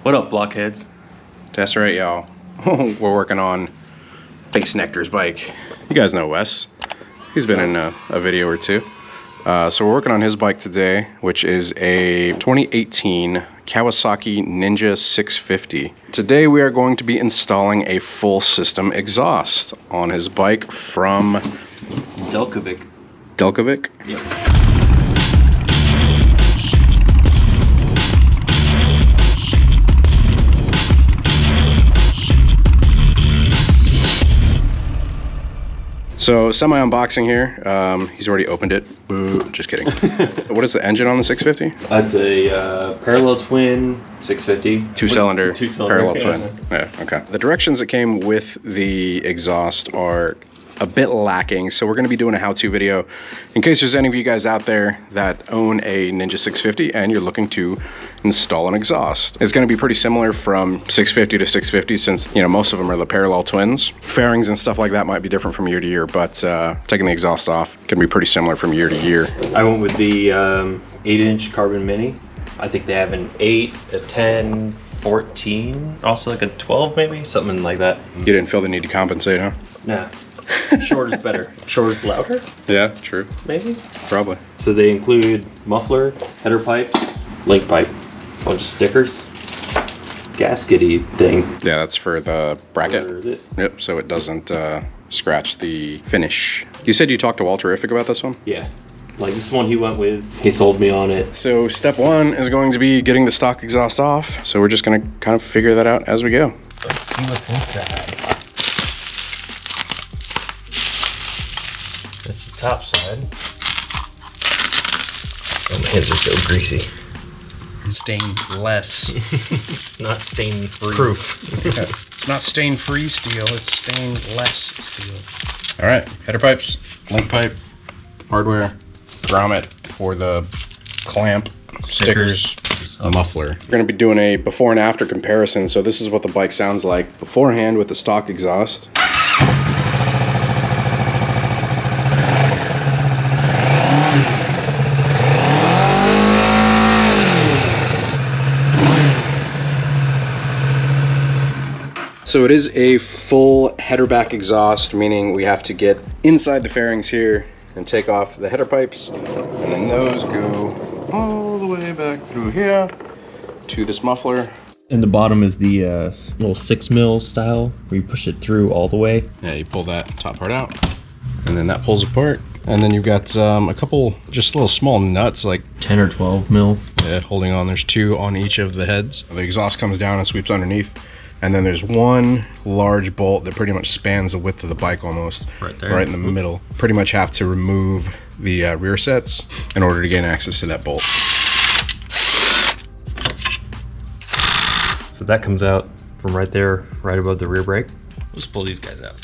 What up, blockheads? That's right, y'all. We're working on Face Nectar's bike. You guys know Wes. He's been in a video or two. So we're working on his bike today, which is a 2018 Kawasaki Ninja 650. Today we are going to be installing a full system exhaust on his bike from Delkevic. Delkevic? Yep. So semi-unboxing here. He's already opened it. Boo, just kidding. What is the engine on the 650? That's a parallel twin 650. Two-cylinder parallel yeah. twin. Yeah, okay. The directions that came with the exhaust are a bit lacking, so we're going to be doing a how-to video in case there's any of you guys out there that own a Ninja 650 and you're looking to install an exhaust. It's going to be pretty similar from 650 to 650 since, you know, most of them are the parallel twins. Fairings and stuff like that might be different from year to year, but taking the exhaust off can be pretty similar from year to year. I went with the 8-inch carbon mini. I think they have an 8, a 10, 14, also like a 12 maybe, something like that. You didn't feel the need to compensate, huh? Nah. Short is better. Short is louder? Yeah, true. Maybe? Probably. So they include muffler, header pipes, link pipe, bunch of stickers, gaskety thing. Yeah, that's for the bracket. For this. Yep, so it doesn't scratch the finish. You said you talked to Walterific about this one? Yeah. Like this one he went with, he sold me on it. So step one is going to be getting the stock exhaust off. So we're just gonna kind of figure that out as we go. Let's see what's inside. That's the top side. Oh, my hands are so greasy. Stainless. Not stain proof. It's not stain-free steel, it's stainless steel. All right, header pipes, link pipe, hardware, grommet for the clamp, stickers, a muffler. We're gonna be doing a before and after comparison. So this is what the bike sounds like beforehand with the stock exhaust. So it is a full header back exhaust, meaning we have to get inside the fairings here and take off the header pipes, and then those go all the way back through here to this muffler. And the bottom is the little 6mm style where you push it through all the way. Yeah, you pull that top part out, and then that pulls apart. And then you've got a couple just little small nuts, like 10 or 12mm. Yeah, holding on. There's 2 on each of the heads. The exhaust comes down and sweeps underneath. And then there's one large bolt that pretty much spans the width of the bike almost. Right there. Right in the middle. Pretty much have to remove the rear sets in order to gain access to that bolt. So that comes out from right there, right above the rear brake. Let's pull these guys out.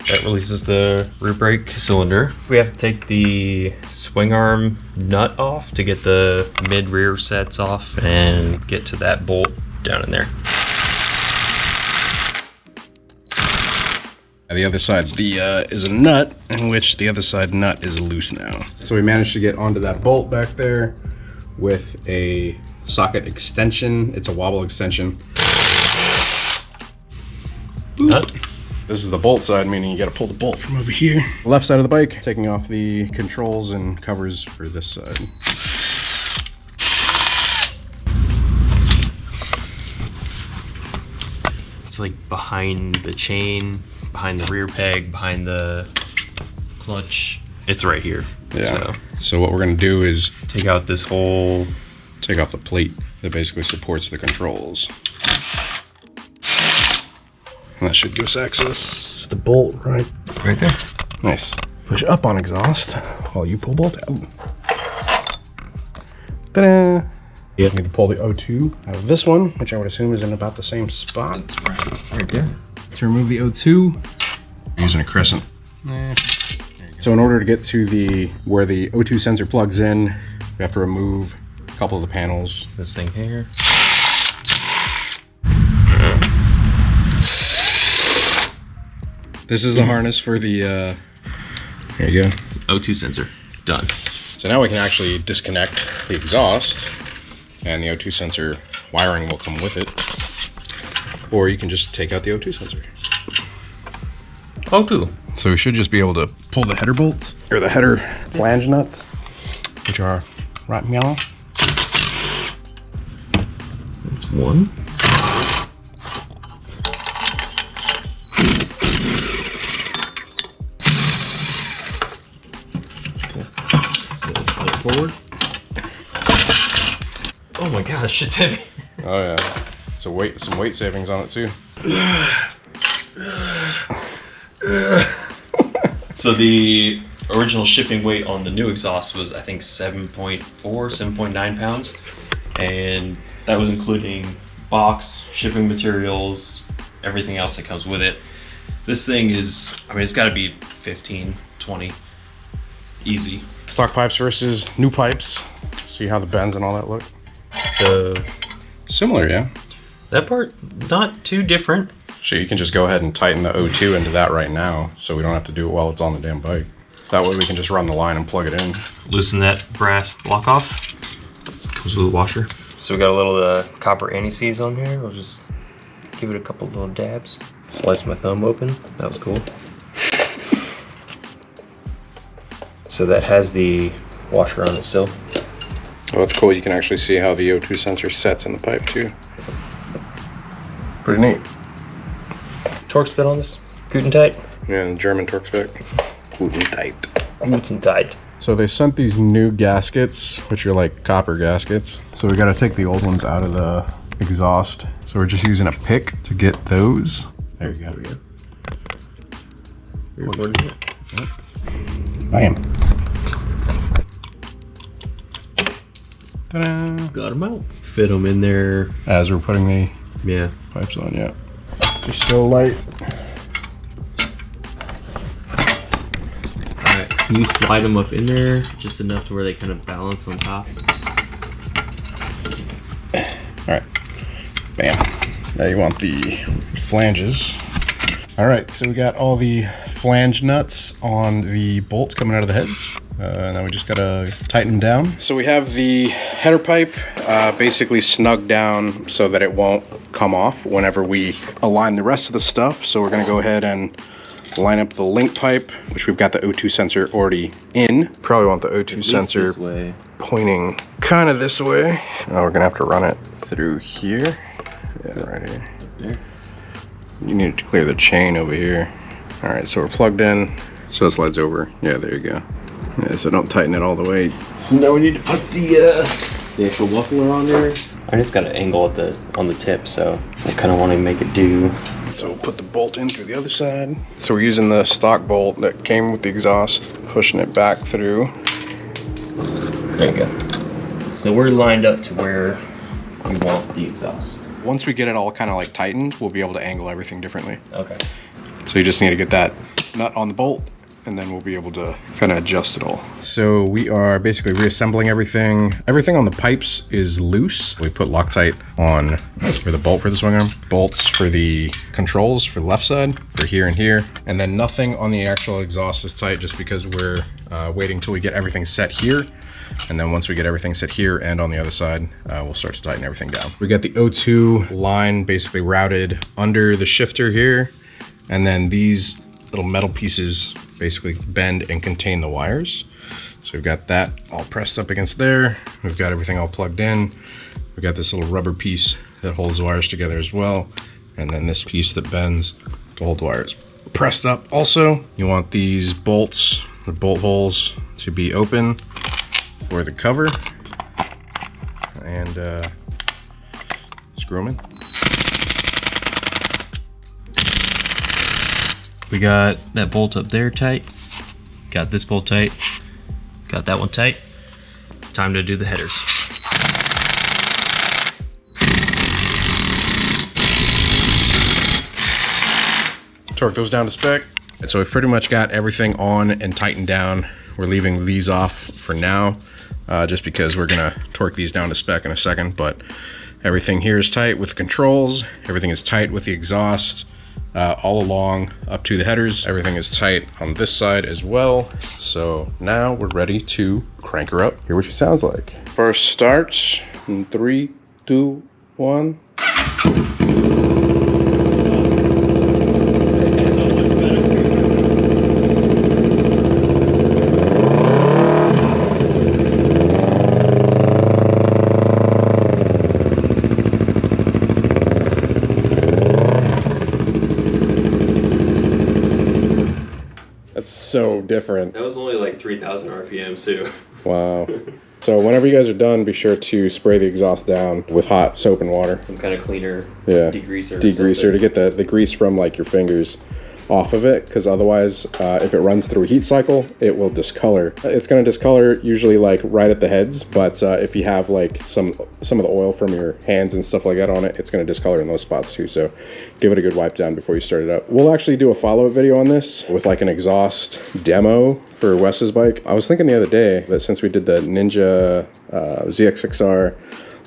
That releases the rear brake cylinder. We have to take the swing arm nut off to get the mid rear sets off and get to that bolt down in there. The other side is a nut, in which the other side nut is loose now. So we managed to get onto that bolt back there with a socket extension. It's a wobble extension. Nut. This is the bolt side, meaning you gotta pull the bolt from over here. Left side of the bike, taking off the controls and covers for this side. It's like behind the chain, behind the rear peg, behind the clutch. It's right here. Yeah. So what we're gonna do is take out this whole... take off the plate that basically supports the controls. And that should give us access to the bolt right there. Nice. Push up on exhaust while you pull bolt out. Ta-da! You need to pull the O2 out of this one, which I would assume is in about the same spot. That's right there. To remove the O2, we're using a crescent. So in order to get to where the O2 sensor plugs in, we have to remove a couple of the panels. This thing here. This is the harness for the, here you go. O2 sensor, done. So now we can actually disconnect the exhaust and the O2 sensor wiring will come with it. Or you can just take out the O2 sensor. O2. So we should just be able to pull the header bolts, or the header flange nuts, which are right in yellow. That's one. Forward. Oh my gosh, it's heavy. Oh yeah, so some weight savings on it too. So the original shipping weight on the new exhaust was, I think, 7.4, 7.9 pounds, and that was including box, shipping materials, everything else that comes with it. This thing is, I mean, it's got to be 15, 20, easy. Stock pipes versus new pipes. See how the bends and all that look. So Similar, yeah. that part, not too different. So you can just go ahead and tighten the O2 into that right now, so we don't have to do it while it's on the damn bike. That way we can just run the line and plug it in. Loosen that brass block off. Comes with a washer. So we got a little copper anti-seize on here. We'll just give it a couple little dabs. Slice my thumb open. That was cool. So that has the washer on it still. Oh, that's cool. You can actually see how the O2 sensor sets in the pipe too. Pretty neat. Torque spit on this. Guten tight. Yeah, and German torque spec. Guten tight. Guten tight. So they sent these new gaskets, which are like copper gaskets. So we got to take the old ones out of the exhaust. So we're just using a pick to get those. There you go. There we go. Yep. Bam. Ta-da. Got them out. Fit them in there. As we're putting the pipes on, yeah. They're still light. Alright, can you slide them up in there just enough to where they kind of balance on top? Alright. Bam. Now you want the flanges. Alright, so we got all the flange nuts on the bolts coming out of the heads. Now we just gotta tighten them down. So we have the header pipe basically snugged down so that it won't come off whenever we align the rest of the stuff. So we're gonna go ahead and line up the link pipe, which we've got the O2 sensor already in. Probably want the O2 sensor this way. pointing kind of this way. Now we're gonna have to run it through here. Yeah, right here. There. You need to clear the chain over here. All right, so we're plugged in. So it slides over. Yeah, there you go. Yeah, so don't tighten it all the way. So now we need to put the actual muffler on there. I just got an angle on the tip, so I kind of want to make it do. So we'll put the bolt in through the other side. So we're using the stock bolt that came with the exhaust, pushing it back through. There you go. So we're lined up to where we want the exhaust. Once we get it all kind of like tightened, we'll be able to angle everything differently. Okay. So you just need to get that nut on the bolt, and then we'll be able to kind of adjust it all. So we are basically reassembling everything. Everything on the pipes is loose. We put Loctite on for the bolt for the swing arm, bolts for the controls for the left side, for here and here, and then nothing on the actual exhaust is tight just because we're waiting till we get everything set here. And then once we get everything set here and on the other side, we'll start to tighten everything down. We got the O2 line basically routed under the shifter here. And then these little metal pieces basically bend and contain the wires. So we've got that all pressed up against there. We've got everything all plugged in. We've got this little rubber piece that holds the wires together as well. And then this piece that bends to hold the wires pressed up. Also, you want these bolts, the bolt holes, to be open for the cover. And screw them in. We got that bolt up there tight. Got this bolt tight. Got that one tight. Time to do the headers. Torque those down to spec. And so we've pretty much got everything on and tightened down. We're leaving these off for now, just because we're gonna torque these down to spec in a second, but everything here is tight with the controls. Everything is tight with the exhaust. All along up to the headers. Everything is tight on this side as well. So now we're ready to crank her up. Hear what she sounds like. First start, In 3, 2, 1. That's so different. That was only like 3,000 RPMs too. Wow. So whenever you guys are done, be sure to spray the exhaust down with hot soap and water. Some kind of cleaner, Yeah. degreaser. Degreaser to get the grease from like your fingers off of it, because otherwise if it runs through a heat cycle, it will discolor. It's going to discolor usually like right at the heads, but if you have like some of the oil from your hands and stuff like that on it, it's going to discolor in those spots too. So give it a good wipe down before you start it up. We'll actually do a follow-up video on this with like an exhaust demo for Wes's bike. I was thinking the other day that since we did the Ninja ZX6R,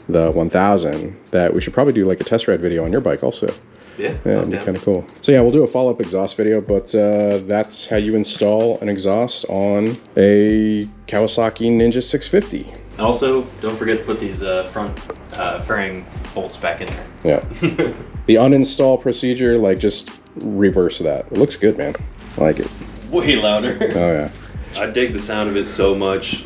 the 1000, that we should probably do like a test ride video on your bike also. Yeah, it'd be kind of cool. So yeah, we'll do a follow-up exhaust video, but that's how you install an exhaust on a Kawasaki Ninja 650. And also, don't forget to put these front fairing bolts back in there. Yeah. The uninstall procedure, like just reverse that. It looks good, man. I like it. Way louder. Oh yeah. I dig the sound of it so much.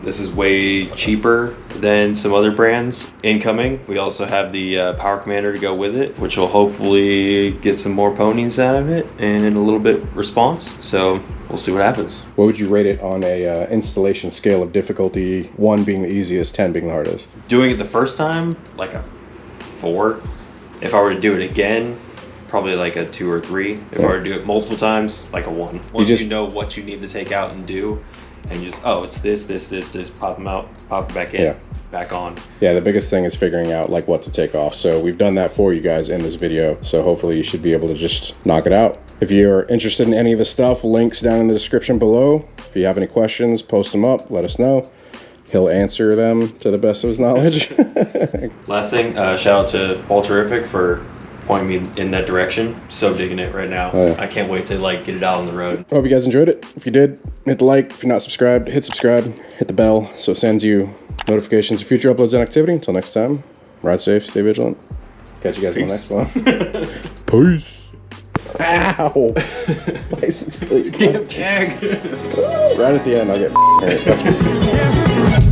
This is way cheaper than some other brands incoming. We also have the power commander to go with it, which will hopefully get some more ponies out of it and a little bit response. So we'll see what happens. What would you rate it on a installation scale of difficulty, 1 being the easiest, 10 being the hardest? Doing it the first time, like a 4. If I were to do it again, probably like a 2 or 3. If I were to do it multiple times, like a 1. Once you know what you need to take out and do, and just, oh, it's this, pop them out, pop it back in, back on. Yeah, the biggest thing is figuring out like what to take off. So we've done that for you guys in this video. So hopefully you should be able to just knock it out. If you're interested in any of the stuff, links down in the description below. If you have any questions, post them up, let us know. He'll answer them to the best of his knowledge. Last thing, shout out to Ultrarific for pointing me in that direction. So digging it right now. Oh, yeah. I can't wait to like get it out on the road. Hope you guys enjoyed it. If you did, hit the like. If you're not subscribed, hit subscribe. Hit the bell so it sends you notifications of future uploads and activity. Until next time, ride safe, stay vigilant. Catch you guys in the next one. Peace. Ow! License plate. Damn tag. Right at the end, I'll get hurt. That's